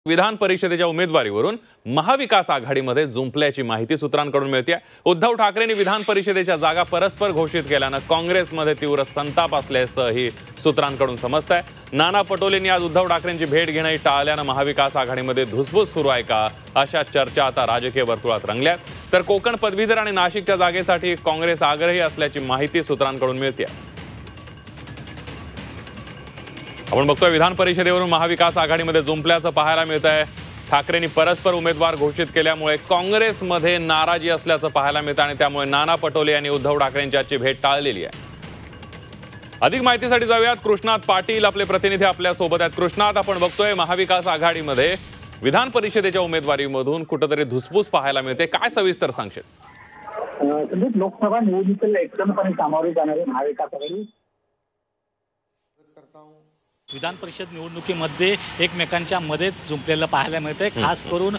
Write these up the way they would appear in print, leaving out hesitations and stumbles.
विधान परिषदेच्या उमेदवारीवरून महाविकास आघाडीमध्ये जुंपल्याची माहिती सूत्रांकडून मिळते। उद्धव ठाकरेंनी विधान परिषदेच्या जागा परस्पर घोषित केल्याने काँग्रेसमध्ये तीव्र संताप असल्याचंही सूत्रांकडून समजतंय। नाना पटोलेंनी आज उद्धव ठाकरेंची भेट घेणं टाळल्याने महाविकास आघाडीमध्ये धुसफूस सुरू आहे का अशा चर्चा आता राजकीय वर्तुळात रंगल्यात। तर कोकण पदवीधर आणि नाशिकच्या जागेसाठी काँग्रेस आग्रही असल्याची माहिती सूत्रांकडून मिळते। आपण बघतोय विधान परिषदेवरून महाविकास आघाडीमध्ये जुंपल्याचं पाहायला मिळतंय। ठाकरेंनी परस्पर उमेदवार घोषित केल्यामुळे काँग्रेसमध्ये नाराजी असल्याचं पाहायला मिळतं आणि त्यामुळे नाना पटोले यांनी उद्धव ठाकरेंची भेट टाळलेली आहे। अधिक माहितीसाठी जाऊयात कृष्णात पाटील आपले प्रतिनिधी आपल्या सोबत आहेत। कृष्णात, आपण बघतोय महाविकास आघाडीमध्ये विधान परिषदेच्या उमेदवारीमधून कुठेतरी धुसफूस पाहायला मिळते, काय सविस्तर सांगशील? लोकसभा निवडणुकीला एकदमपणे सामोरे जाणारे महाविकास आघाडी विधान परिषद निवडणुकीमध्ये एकमेकांच्या मध्येच जुंपलेलं पाहायला मिळतंय। खास करून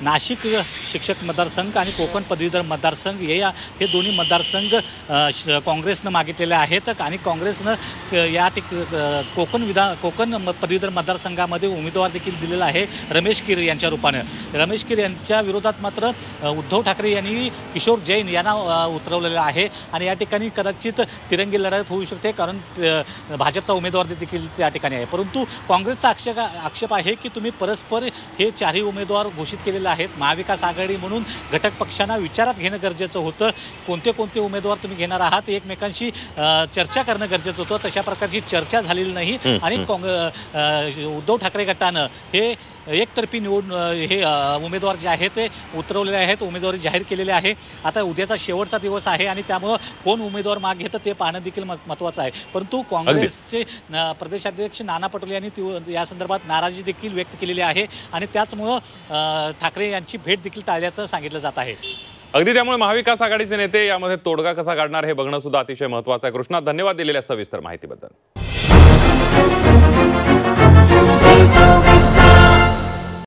नाशिक शिक्षक मतदारसंघ आणि कोकण पदवीधर मतदारसंघ हे दोन्ही मतदारसंघ काँग्रेसनं मागितलेले आहेत आणि काँग्रेसनं या कोकण पदवीधर मतदारसंघामध्ये उमेदवार देखील दिलेला आहे रमेश कीर यांच्या रूपानं। रमेश कीर यांच्या विरोधात मात्र उद्धव ठाकरे यांनी किशोर जैन यांना उतरवलेलं आहे आणि या ठिकाणी कदाचित तिरंगी लढत होऊ शकते, कारण भाजपचा उमेदवार देखील त्या ठिकाणी आहे। परंतु काँग्रेसचा आक्षेप आहे की तुम्ही परस्पर हे चारही उमेदवार घोषित केलेले आहेत। महाविकास आघाडी म्हणून घटक पक्षांना विचारात घेणं गरजेचं होतं, कोणते उमेदवार तुम्ही घेणार आहात एकमेकांशी चर्चा करणं गरजेचं होतं। तशा प्रकारची चर्चा झालेली नाही आणि उद्धव ठाकरे गटानं हे एकतर्फी हे उमेदवार जे आहेत ते उतरवलेले आहेत, उमेदवारी जाहीर केलेले आहे। आता उद्याचा शेवटचा दिवस आहे आणि त्यामुळे कोण उमेदवार माग घेतं ते पाहणं देखील महत्त्वाचं आहे। परंतु काँग्रेसचे प्रदेशाध्यक्ष नाना पटोले यांनी या संदर्भात नाराजी देखील व्यक्त केलेली आहे आणि त्याचमुळं ठाकरे यांची भेट देखील टाळल्याचं सांगितलं जात आहे। अगदी त्यामुळे महाविकास आघाडीचे नेते यामध्ये तोडगा कसा काढणार हे बघणं सुद्धा अतिशय महत्त्वाचं आहे। कृष्णा, धन्यवाद दिलेल्या सविस्तर माहितीबद्दल।